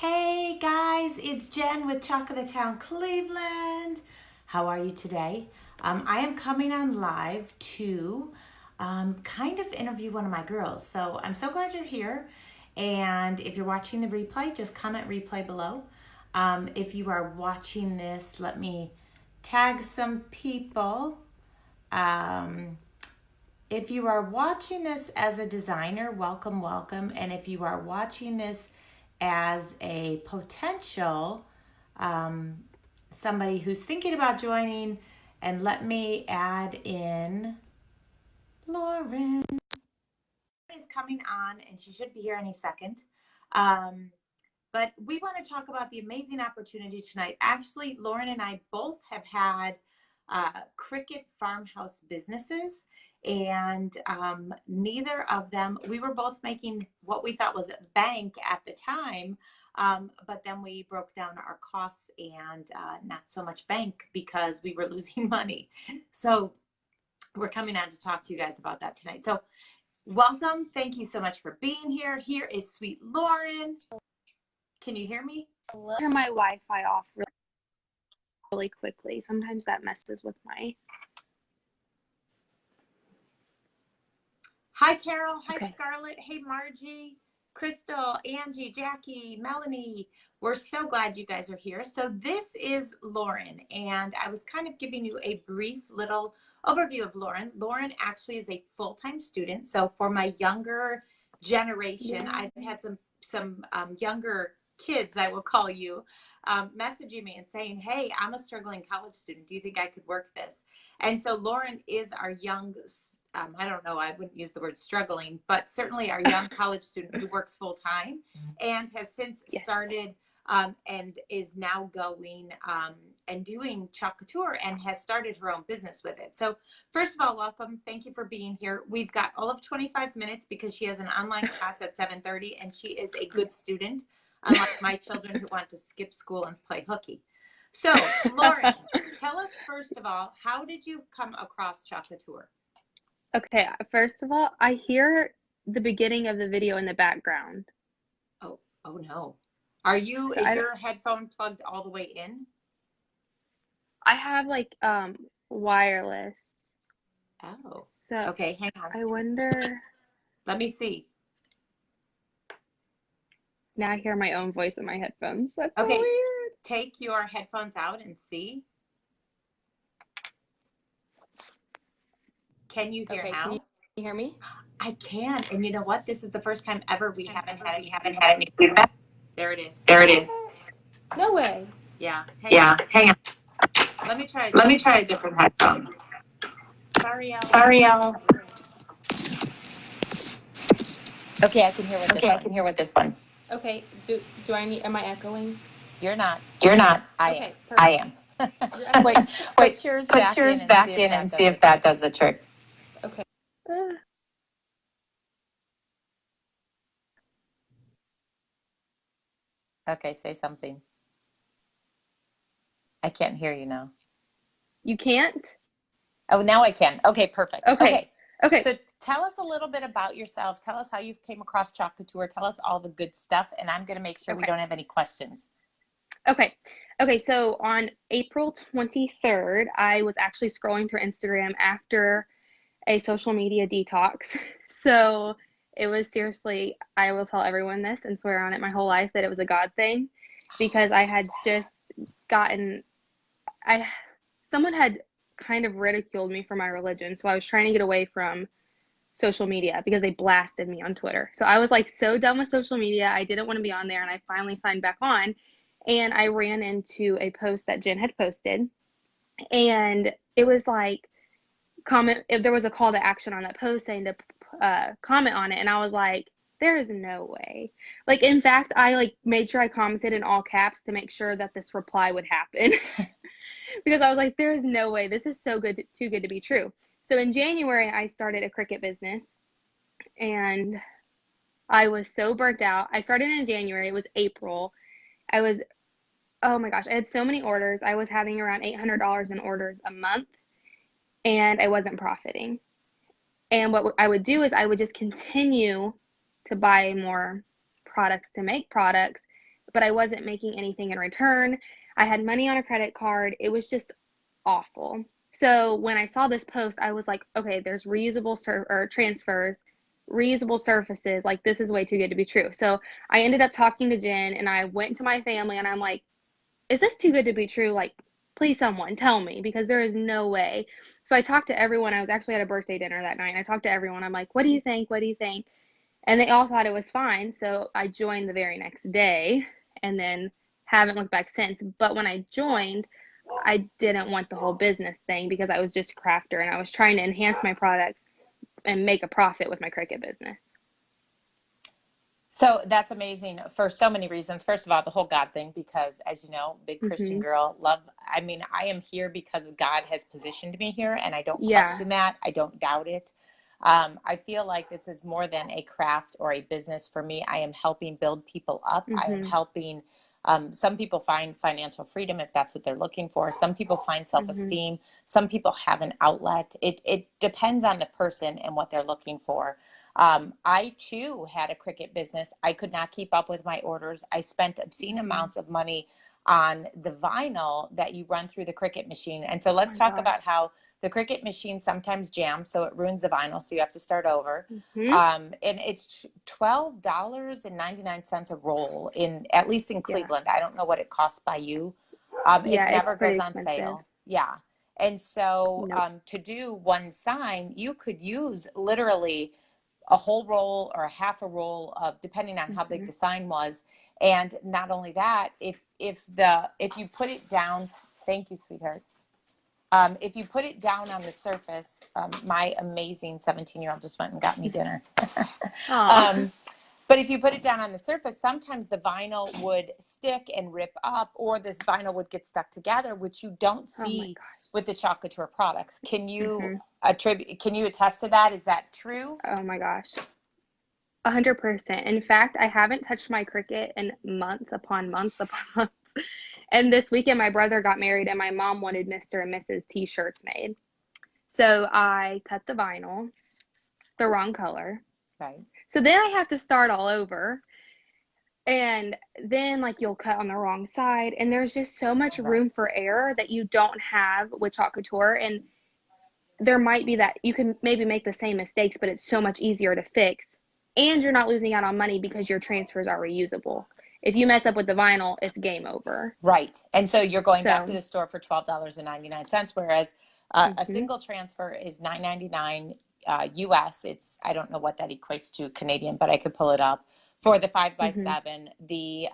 Hey guys, it's Jen with Chocolate Town Cleveland. How are you today? I am coming on live to kind of interview one of my girls. So I'm so glad you're here. And if you're watching the replay, just comment replay below. If you are watching this, let me tag some people. If you are watching this as a designer, welcome, welcome. And if you are watching this as a potential somebody who's thinking about joining, and let me add in Lauren. Is coming on, and she should be here any second. But we want to talk about the amazing opportunity tonight. Actually, Lauren and I both have had Cricut farmhouse businesses, and neither of them, we were both making what we thought was bank at the time, but then we broke down our costs and not so much bank because we were losing money. So we're coming on to talk to you guys about that tonight. So welcome. Thank you so much for being here. Here is sweet Lauren. Can you hear me? Turn my Wi-Fi off really quickly. Sometimes that messes with my... Hi, Carol. Hi, Okay. Scarlett. Hey, Margie, Crystal, Angie, Jackie, Melanie. We're so glad you guys are here. So this is Lauren, and I was kind of giving you a brief little overview of Lauren. Lauren actually is a full-time student. So for my younger generation, I've had some younger kids, I will call you, messaging me and saying, hey, I'm a struggling college student. Do you think I could work this? And so Lauren is our young I don't know, I wouldn't use the word struggling, but certainly our young college student who works full time and has since started and is now going and doing Chalk Couture and has started her own business with it. So first of all, welcome. Thank you for being here. We've got all of 25 minutes because she has an online class at 7:30 and she is a good student, unlike my children who want to skip school and play hooky. So Lauren, tell us first of all, how did you come across Chalk Couture? Okay, first of all, I hear the beginning of the video in the background. Oh no. Is your headphone plugged all the way in? I have like wireless. Oh. So okay, hang on. I wonder. Let me see. Now I hear my own voice in my headphones. That's okay. So weird. Take your headphones out and see. Can you hear now? Can you hear me? I can. And you know what? This is the first time ever we haven't had any feedback. There it is. No way. Yeah. Hang on. Let me try a different headphone. Sorry, y'all. Okay, I can hear with this one. Okay. Am I echoing? You're not. I am. Wait, put yours back in and see if that does the trick. Okay. Okay, say something. I can't hear you now. You can't? Oh, now I can. Okay, perfect. Okay. So tell us a little bit about yourself. Tell us how you came across Chalk Couture. Tell us all the good stuff, and I'm going to make sure we don't have any questions. Okay, so on April 23rd, I was actually scrolling through Instagram after a social media detox. So it was seriously, I will tell everyone this and swear on it my whole life that it was a God thing, because I had just gotten, someone had kind of ridiculed me for my religion. So I was trying to get away from social media because they blasted me on Twitter. So I was like so done with social media. I didn't want to be on there, and I finally signed back on. And I ran into a post that Jen had posted, and it was like, if there was a call to action on that post saying to comment on it, and I was like, there is no way. Like, in fact, I like made sure I commented in all caps to make sure that this reply would happen because I was like, there is no way. This is so good, too good to be true. So in January, I started a Cricut business, and I was so burnt out. I started in January. It was April. Oh my gosh, I had so many orders. I was having around $800 in orders a month, and I wasn't profiting. And what I would do is I would just continue to buy more products to make products, but I wasn't making anything in return. I had money on a credit card. It was just awful. So when I saw this post, I was like, okay, there's reusable or transfers, reusable surfaces. Like, this is way too good to be true. So I ended up talking to Jen, and I went to my family, and I'm like, is this too good to be true? Like, please, someone tell me, because there is no way. So I talked to everyone. I was actually at a birthday dinner that night. I talked to everyone. I'm like, what do you think? What do you think? And they all thought it was fine. So I joined the very next day and then haven't looked back since. But when I joined, I didn't want the whole business thing because I was just a crafter and I was trying to enhance my products and make a profit with my Cricut business. So that's amazing for so many reasons. First of all, the whole God thing, because as you know, big Christian girl, I mean, I am here because God has positioned me here, and I don't Yeah. question that. I don't doubt it. I feel like this is more than a craft or a business for me. I am helping build people up. I am helping. Some people find financial freedom if that's what they're looking for. Some people find self-esteem. Some people have an outlet. It depends on the person and what they're looking for. I too had a Cricut business. I could not keep up with my orders. I spent obscene amounts of money on the vinyl that you run through the Cricut machine. And so let's talk about how the Cricut machine sometimes jams, so it ruins the vinyl, so you have to start over. And it's $12.99 a roll, at least in Cleveland. I don't know what it costs by you. It never goes on sale. Yeah. And so to do one sign, you could use literally a whole roll or a half a roll of, depending on how big the sign was. And not only that, if you put it down, thank you, sweetheart. If you put it down on the surface, my amazing 17-year-old just went and got me dinner. But if you put it down on the surface, sometimes the vinyl would stick and rip up, or this vinyl would get stuck together, which you don't see with the Chalk Couture products. Can you attest to that? Is that true? Oh my gosh. 100%. In fact, I haven't touched my Cricut in months upon months upon months. And this weekend, my brother got married, and my mom wanted Mr. and Mrs. t-shirts made. So I cut the vinyl the wrong color. Right. So then I have to start all over. And then, like, you'll cut on the wrong side. And there's just so much room for error that you don't have with Chalk Couture. And there might be that you can maybe make the same mistakes, but it's so much easier to fix. And you're not losing out on money because your transfers are reusable. If you mess up with the vinyl, it's game over. Right. And so you're going back to the store for $12.99, whereas a single transfer is $9.99 US. I don't know what that equates to Canadian, but I could pull it up. For the 5x7, the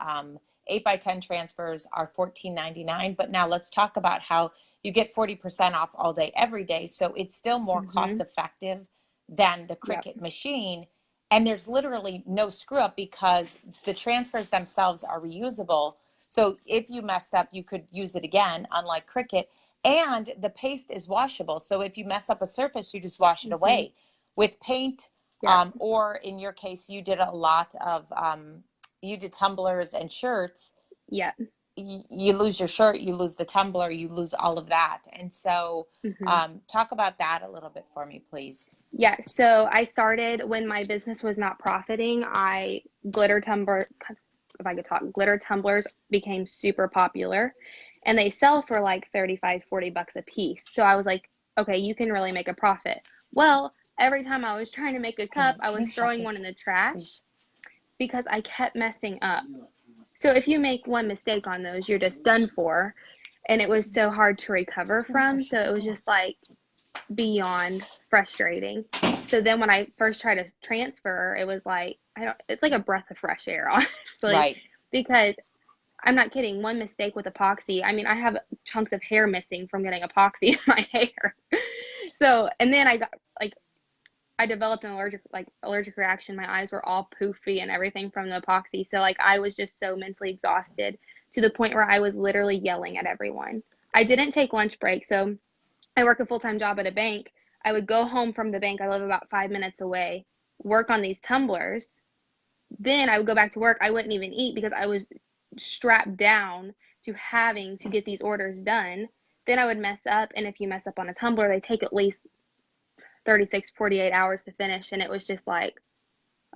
8x10 transfers are $14.99. But now let's talk about how you get 40% off all day, every day. So it's still more cost effective than the Cricut machine. And there's literally no screw up because the transfers themselves are reusable. So if you messed up, you could use it again, unlike Cricut. And the paste is washable. So if you mess up a surface, you just wash it away. With paint, or in your case, you did a lot of, you did tumblers and shirts. Yeah. You lose your shirt, you lose the tumbler, you lose all of that. And so talk about that a little bit for me, please. Yeah, so I started when my business was not profiting. Glitter tumblers became super popular, and they sell for like 35, 40 bucks a piece. So I was like, okay, you can really make a profit. Well, every time I was trying to make a cup, I was throwing one in the trash because I kept messing up. So if you make one mistake on those, you're just done for. And it was so hard to recover from. So it was just like beyond frustrating. So then when I first tried to transfer, it was like, it's like a breath of fresh air, honestly. Right. Because I'm not kidding, one mistake with epoxy. I mean, I have chunks of hair missing from getting epoxy in my hair. So, and then I developed an allergic reaction. My eyes were all poofy and everything from the epoxy. So like I was just so mentally exhausted to the point where I was literally yelling at everyone. I didn't take lunch break. So I work a full-time job at a bank. I would go home from the bank. I live about 5 minutes away, work on these tumblers. Then I would go back to work. I wouldn't even eat because I was strapped down to having to get these orders done. Then I would mess up. And if you mess up on a tumbler, they take at least 36, 48 hours to finish. And it was just like,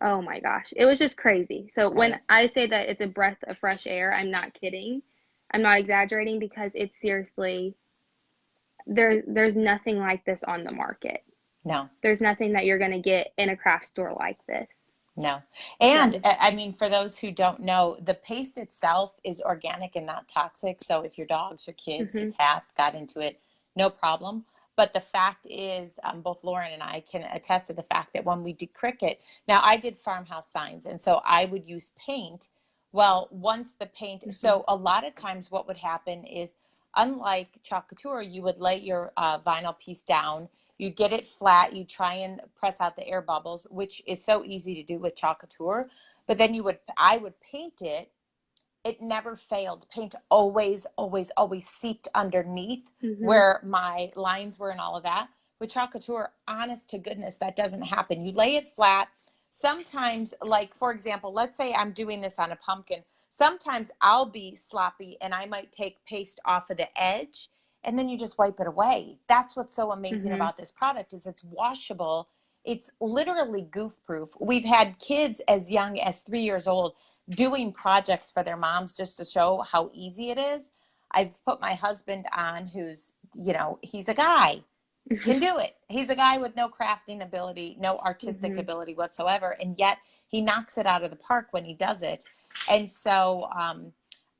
Oh my gosh. It was just crazy. So when Right. I say that it's a breath of fresh air, I'm not kidding. I'm not exaggerating because it's seriously there's nothing like this on the market. No. There's nothing that you're going to get in a craft store like this. No. And None. I mean, for those who don't know, the paste itself is organic and not toxic. So if your dogs, your kids, your Mhm. cat got into it, no problem. But the fact is, both Lauren and I can attest to the fact that when we did Cricut, now I did farmhouse signs, and so I would use paint. Well, once the paint, Mhm. so a lot of times what would happen is, unlike chalk couture, you would lay your vinyl piece down, you get it flat, you try and press out the air bubbles, which is so easy to do with chalk couture. But then I would paint it. It never failed. Paint always, always, always seeped underneath Mhm. where my lines were and all of that. With chalk couture, honest to goodness, that doesn't happen. You lay it flat. Sometimes, like for example, let's say I'm doing this on a pumpkin. Sometimes I'll be sloppy and I might take paste off of the edge and then you just wipe it away. That's what's so amazing Mhm. about this product is it's washable. It's literally goof proof. We've had kids as young as 3 years old doing projects for their moms just to show how easy it is. I've put my husband on who's, he's a guy, can do it. He's a guy with no crafting ability, no artistic Mhm. ability whatsoever, and yet he knocks it out of the park when he does it. And so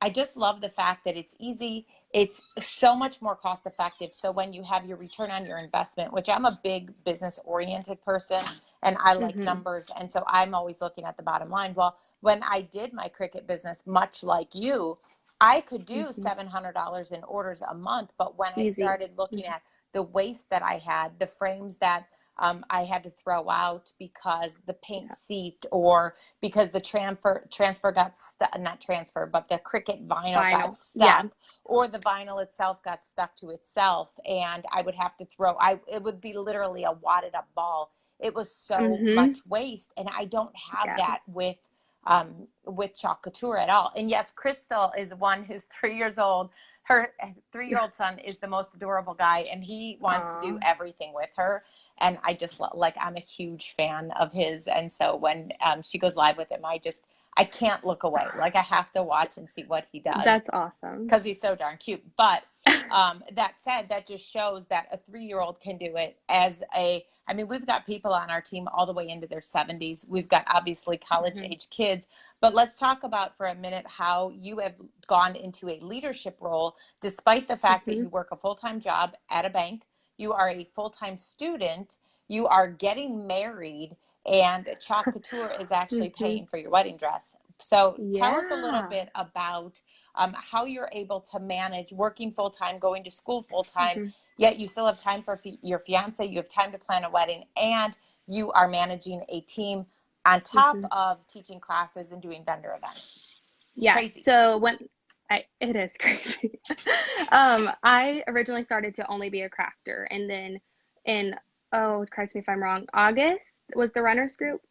I just love the fact that it's easy. It's so much more cost effective. So when you have your return on your investment, which I'm a big business oriented person and I like Mhm. numbers, and so I'm always looking at the bottom line. Well, when I did my Cricut business, much like you, I could do Mhm. $700 in orders a month. But when I Easy. started looking Mhm. at the waste that I had, the frames that I had to throw out because the paint Yeah. seeped or because the transfer got stuck, not transfer, but the Cricut vinyl got Final. Yeah. stuck or the vinyl itself got stuck to itself and I would have to it would be literally a wadded up ball. It was so Mhm. much waste and I don't have Yeah. that with chalk couture at all. And yes, Crystal is one who's 3 years old. Her 3 year old son is the most adorable guy and he wants to Aw. do everything with her. And I just like, I'm a huge fan of his. And so when she goes live with him, I can't look away. Like I have to watch and see what he does That's awesome. because he's so darn cute. But that said, that just shows that a 3 year old can do it I mean, we've got people on our team all the way into their 70s. We've got obviously college Mhm. age kids. But let's talk about for a minute how you have gone into a leadership role, despite the fact that Mhm. you work a full time job at a bank, you are a full time student, you are getting married, and Chalk Couture is actually Mhm. paying for your wedding dress. So tell us a little Yeah. bit about how you're able to manage working full time, going to school full time, Mhm. yet you still have time for your fiance, you have time to plan a wedding, and you are managing a team on top Mhm. of teaching classes and doing vendor events. Yes. Crazy. So it is crazy. I originally started to only be a crafter, and then in correct me if I'm wrong, August was the runners group.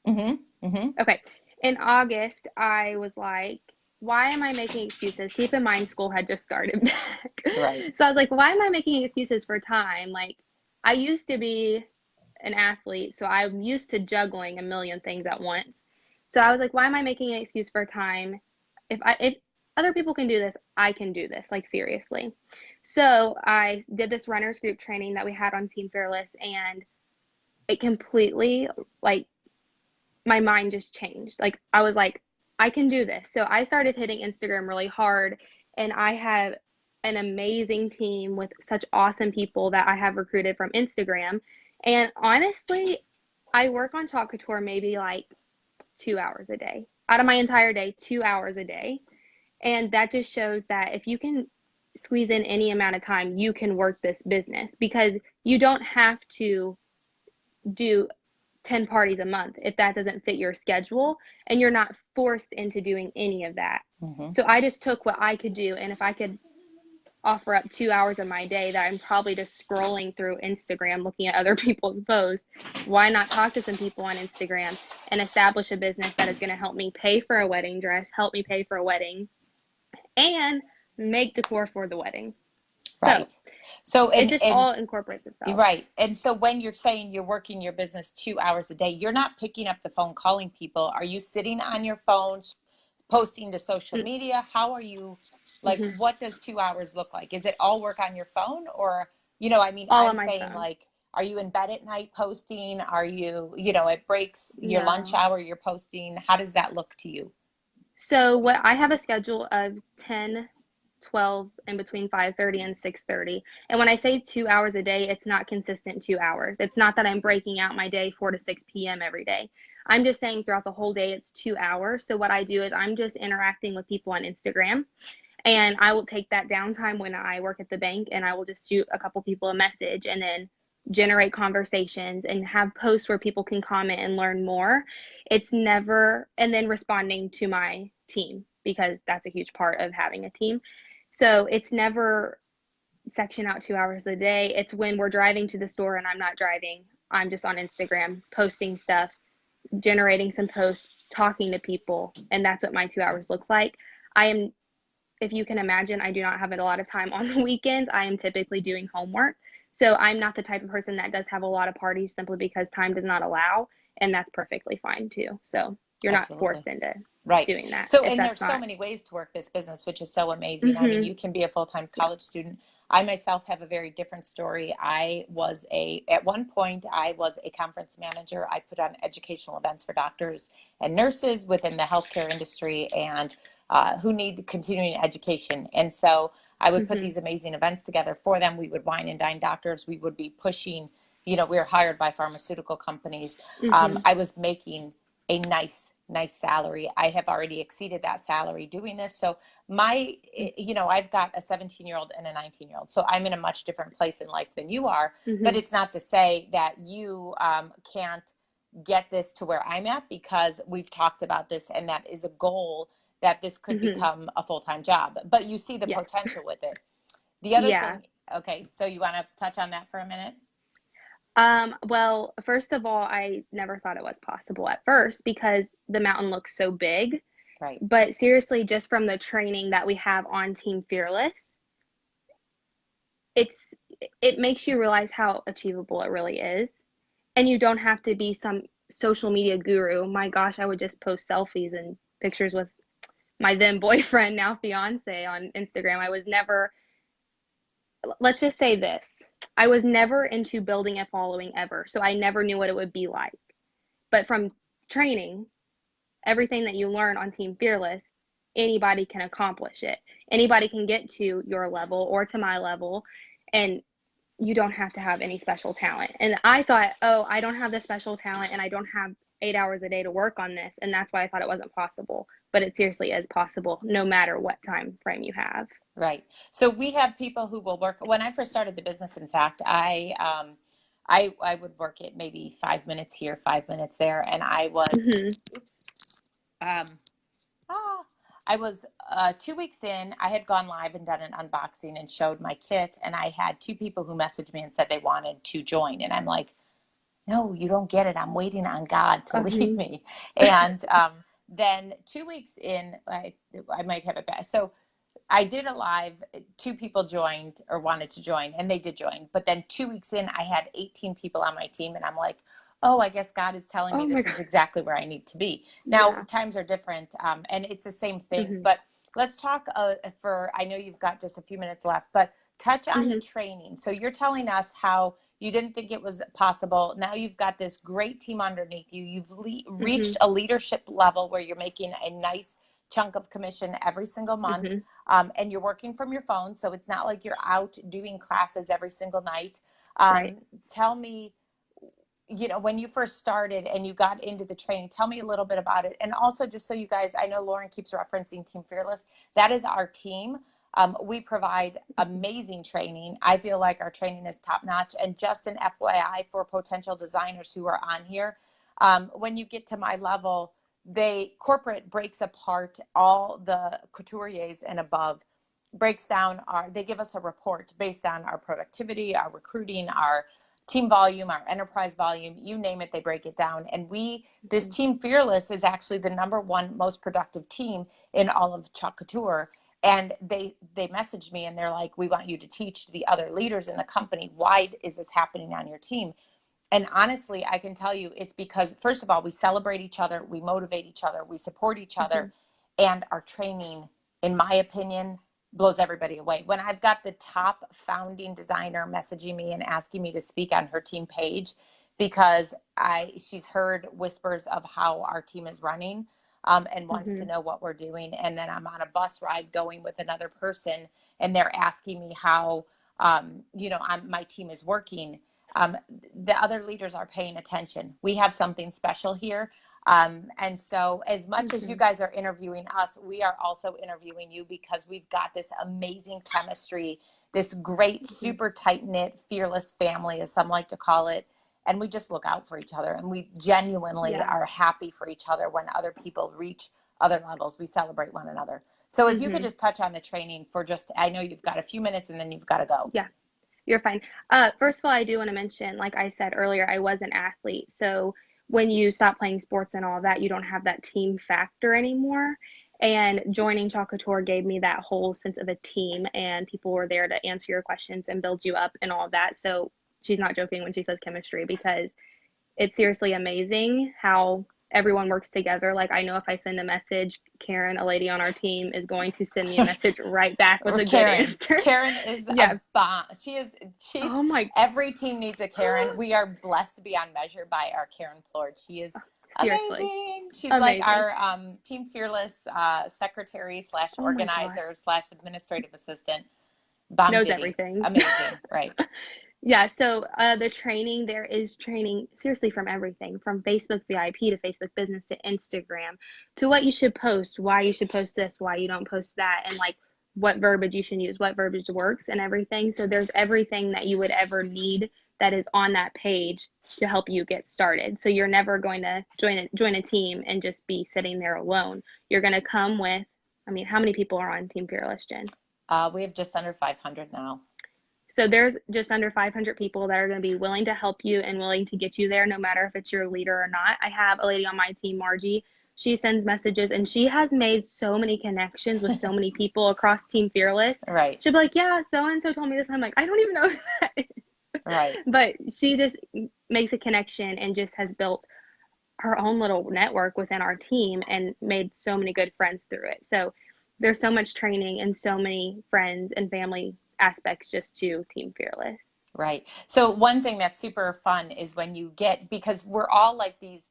Mm-hmm. Mm-hmm. Okay. In August, I was like, why am I making excuses? Keep in mind, school had just started back. Right. So I was like, why am I making excuses for time? Like, I used to be an athlete, so I'm used to juggling a million things at once. So I was like, why am I making an excuse for time? If other people can do this, I can do this, like seriously. So I did this runners group training that we had on Team Fearless, and it completely like my mind just changed. Like I was like, I can do this. So I started hitting Instagram really hard, and I have an amazing team with such awesome people that I have recruited from Instagram. And honestly, I work on Chalk Couture maybe like 2 hours a day. Out of my entire day, 2 hours a day. And that just shows that if you can squeeze in any amount of time, you can work this business because you don't have to do 10 parties a month if that doesn't fit your schedule and you're not forced into doing any of that. Mm-hmm. So I just took what I could do, and if I could offer up 2 hours of my day that I'm probably just scrolling through Instagram looking at other people's posts, why not talk to some people on Instagram and establish a business that is going to help me pay for a wedding dress, help me pay for a wedding, and make decor for the wedding? So Right. So, it just all incorporates itself. right. And so when you're saying you're working your business 2 hours a day, you're not picking up the phone calling people. Are you sitting on your phones, posting to social media? How are you, like, Mm-hmm. what does 2 hours look like? Is it all work on your phone? Or, you know, I mean, All I'm on my saying, phone. like, are you in bed at night posting? Are you, you know, it breaks your lunch No. hour, you're posting? How does that look to you? So what I have a schedule of 10, 12, and between 5:30 and 6:30. And when I say 2 hours a day, it's not consistent 2 hours. It's not that I'm breaking out my day 4 to 6 p.m. every day. I'm just saying throughout the whole day, it's 2 hours. So what I do is I'm just interacting with people on Instagram, and I will take that downtime when I work at the bank, and I will just shoot a couple people a message and then generate conversations and have posts where people can comment and learn more. It's never, and then responding to my team, because that's a huge part of having a team. So it's never section out 2 hours a day. It's when we're driving to the store and I'm not driving, I'm just on Instagram posting stuff, generating some posts, talking to people, and that's what my 2 hours looks like. I am, if you can imagine, I do not have a lot of time on the weekends. I am typically doing homework. So I'm not the type of person that does have a lot of parties simply because time does not allow, and that's perfectly fine too. So you're not Absolutely. forced into Right. doing that So, if and there's that's so not. many ways to work this business, which is so amazing. I mean, Mhm. you can be a full-time Yeah. college student. I myself have a very different story. At one point, I was a conference manager. I put on educational events for doctors and nurses within the healthcare industry and who need continuing education. And so I would put Mhm. these amazing events together for them. We would wine and dine doctors. We would be pushing, you know, we were hired by pharmaceutical companies. Mhm. I was making a nice salary. I have already exceeded that salary doing this. So you know, I've got a 17-year-old and a 19-year-old. So I'm in a much different place in life than you are. But Mhm. it's not to say that you can't get this to where I'm at, because we've talked about this and that is a goal, that this could Mhm. become a full-time job. But you see the Yes. potential with it. The other Yeah. thing, okay, so you want to touch on that for a minute? Well, first of all, I never thought it was possible at first because the mountain looks so big. Right. But seriously, just from the training that we have on Team Fearless, it's it makes you realize how achievable it really is. And you don't have to be some social media guru. My gosh, I would just post selfies and pictures with my then boyfriend, now fiance, on Instagram. I was never, let's just say this, I was never into building a following ever. So I never knew what it would be like. But from training, everything that you learn on Team Fearless, anybody can accomplish it. Anybody can get to your level or to my level, and you don't have to have any special talent. And I thought, oh, I don't have the special talent and I don't have 8 hours a day to work on this. And that's why I thought it wasn't possible. But it seriously is possible no matter what time frame you have. Right. So we have people who will work. When I first started the business, in fact, I would work it maybe 5 minutes here, 5 minutes there, and I was, Mm-hmm. oops, um, ah, I was 2 weeks in. I had gone live and done an unboxing and showed my kit, and I had two people who messaged me and said they wanted to join, and I'm like, no, you don't get it. I'm waiting on God to lead Mm-hmm. me. And then 2 weeks in, I might have it back. So I did a live, two people joined or wanted to join, and they did join. But then 2 weeks in, I had 18 people on my team, and I'm like, oh, I guess God is telling me Oh my this God. is exactly where I need to be. Now, Yeah. times are different, and it's the same thing. Mm-hmm. But let's talk I know you've got just a few minutes left, but touch on the Mm-hmm. training. So you're telling us how you didn't think it was possible. Now you've got this great team underneath you. You've Mm-hmm. reached a leadership level where you're making a nice chunk of commission every single month. Mm-hmm. And you're working from your phone, so it's not like you're out doing classes every single night. Right. Tell me, you know, when you first started and you got into the training, tell me a little bit about it. And also, just so you guys, I know Lauren keeps referencing Team Fearless. That is our team. We provide Mm-hmm. amazing training. I feel like our training is top notch. And just an FYI for potential designers who are on here, when you get to my level, corporate breaks apart all the couturiers and above, breaks down they give us a report based on our productivity, our recruiting, our team volume, our enterprise volume, you name it, they break it down. And this Mm-hmm. Team Fearless is actually the #1 most productive team in all of Chalk Couture. And they messaged me and they're like, we want you to teach the other leaders in the company. Why is this happening on your team? And honestly, I can tell you it's because, first of all, we celebrate each other, we motivate each other, we support each other, and our training, in my opinion, blows everybody away. When I've got the top founding designer messaging me and asking me to speak on her team page because she's heard whispers of how our team is running, and wants to know what we're doing. And then I'm on a bus ride going with another person and they're asking me how, my team is working. The other leaders are paying attention. We have something special here. And so as much as you guys are interviewing us, we are also interviewing you because we've got this amazing chemistry, this great, super tight knit, fearless family, as some like to call it. And we just look out for each other, and we genuinely are happy for each other when other people reach other levels. We celebrate one another. So if you could just touch on the training for just, I know you've got a few minutes and then you've got to go. Yeah. You're fine. First of all, I do want to mention, like I said earlier, I was an athlete. So when you stop playing sports and all that, you don't have that team factor anymore. And joining Chalk Couture gave me that whole sense of a team, and people were there to answer your questions and build you up and all that. So she's not joking when she says chemistry, because it's seriously amazing how everyone works together. Like, I know if I send a message, Karen, a lady on our team, is going to send me a message right back with a good answer. Karen is a bomb. She's oh my, every team needs a Karen. We are blessed beyond measure by our Karen Plord. She is seriously amazing. She's like our team fearless secretary / organizer / administrative assistant. Bomb knows ditty. everything. Amazing, right? Yeah, so the training, there is training seriously from everything, from Facebook VIP to Facebook Business to Instagram, to what you should post, why you should post this, why you don't post that, and like what verbiage you should use, what verbiage works and everything. So there's everything that you would ever need that is on that page to help you get started. So you're never going to join a team and just be sitting there alone. You're going to come with, I mean, how many people are on Team Fearless, Jen? We have just under 500 now. So there's just under 500 people that are going to be willing to help you and willing to get you there, no matter if it's your leader or not. I have a lady on my team, Margie. She sends messages, and she has made so many connections with so many people across Team Fearless. Right. She'll be like, yeah, so-and-so told me this. I'm like, I don't even know that. Right. But she just makes a connection and just has built her own little network within our team and made so many good friends through it. So there's so much training and so many friends and family aspects just to Team Fearless. Right. So one thing that's super fun is when you get, because we're all like these,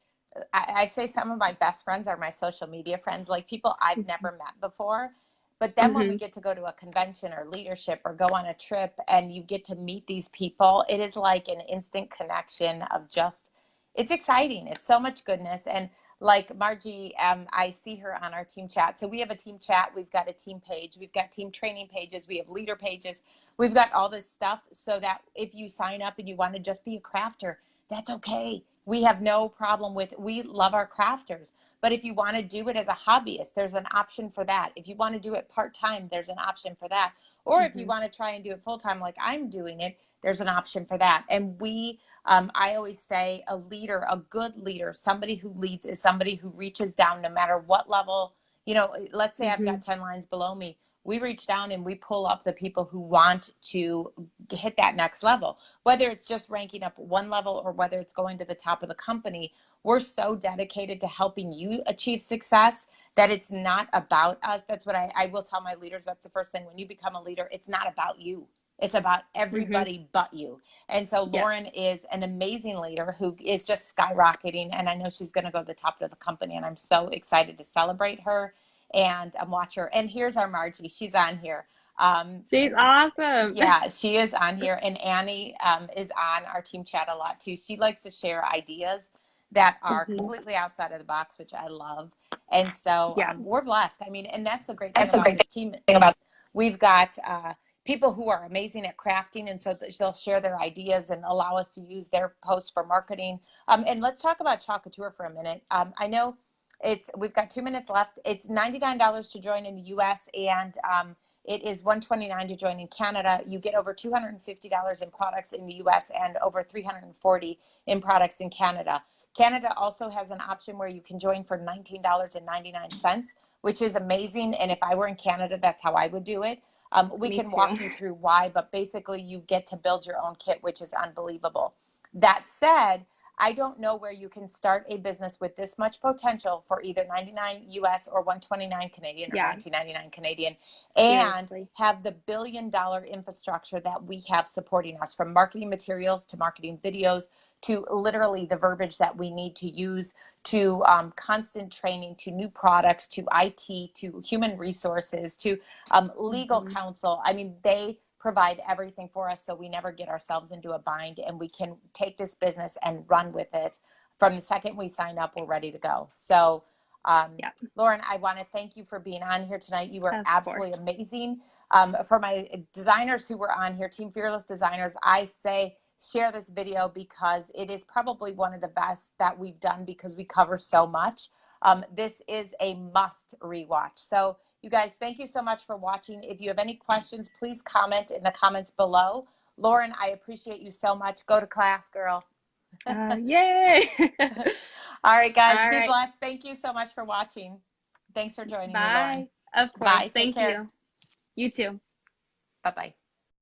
I say some of my best friends are my social media friends, like people I've never met before. But then when we get to go to a convention or leadership or go on a trip and you get to meet these people, it is like an instant connection of just, it's exciting. It's so much goodness. And like Margie, I see her on our team chat. So we have a team chat. We've got a team page. We've got team training pages. We have leader pages. We've got all this stuff so that if you sign up and you want to just be a crafter, that's okay. We have no problem with, we love our crafters. But if you want to do it as a hobbyist, there's an option for that. If you want to do it part-time, there's an option for that. Or if you want to try and do it full-time like I'm doing it, there's an option for that. And we, I always say a leader, a good leader, somebody who leads is somebody who reaches down no matter what level. You know, let's say I've got 10 lines below me. We reach down and we pull up the people who want to hit that next level, whether it's just ranking up one level or whether it's going to the top of the company. We're so dedicated to helping you achieve success that it's not about us. That's what I will tell my leaders. That's the first thing. When you become a leader, it's not about you. It's about everybody but you. And so Lauren is an amazing leader who is just skyrocketing. And I know she's going to go to the top of the company. And I'm so excited to celebrate her and watch her. And here's our Margie. She's on here. She's awesome. Yeah, she is on here. And Annie is on our team chat a lot too. She likes to share ideas that are completely outside of the box, which I love. And so we're blessed. I mean, and that's the great thing about this team. We've got people who are amazing at crafting, and so they'll share their ideas and allow us to use their posts for marketing. And let's talk about Chalk Couture for a minute. I know we've got 2 minutes left. It's $99 to join in the US, and it is $129 to join in Canada. You get over $250 in products in the US and over $340 in products in Canada. Canada also has an option where you can join for $19.99, which is amazing. And if I were in Canada, that's how I would do it. We Me can walk too. you through why, but basically you get to build your own kit, which is unbelievable. That said, I don't know where you can start a business with this much potential for either 99 US or 129 Canadian or Yeah, 1999 Canadian, and seriously. have the billion-dollar infrastructure that we have supporting us, from marketing materials to marketing videos to literally the verbiage that we need to use, to constant training, to new products, to IT, to human resources, to legal Mhm. counsel. I mean, they provide everything for us so we never get ourselves into a bind, and we can take this business and run with it. From the second we sign up, we're ready to go. So Yeah, Lauren, I want to thank you for being on here tonight. You were of course. absolutely amazing. For my designers who were on here, Team Fearless Designers, I say share this video because it is probably one of the best that we've done because we cover so much. This is a must rewatch. So you guys, thank you so much for watching. If you have any questions, please comment in the comments below. Lauren, I appreciate you so much. Go to class, girl. Yay! All right, guys, All be right. blessed. Thank you so much for watching. Thanks for joining me, Lauren. Bye. Of course. Bye. Take Thank care. you. You too. Bye-bye.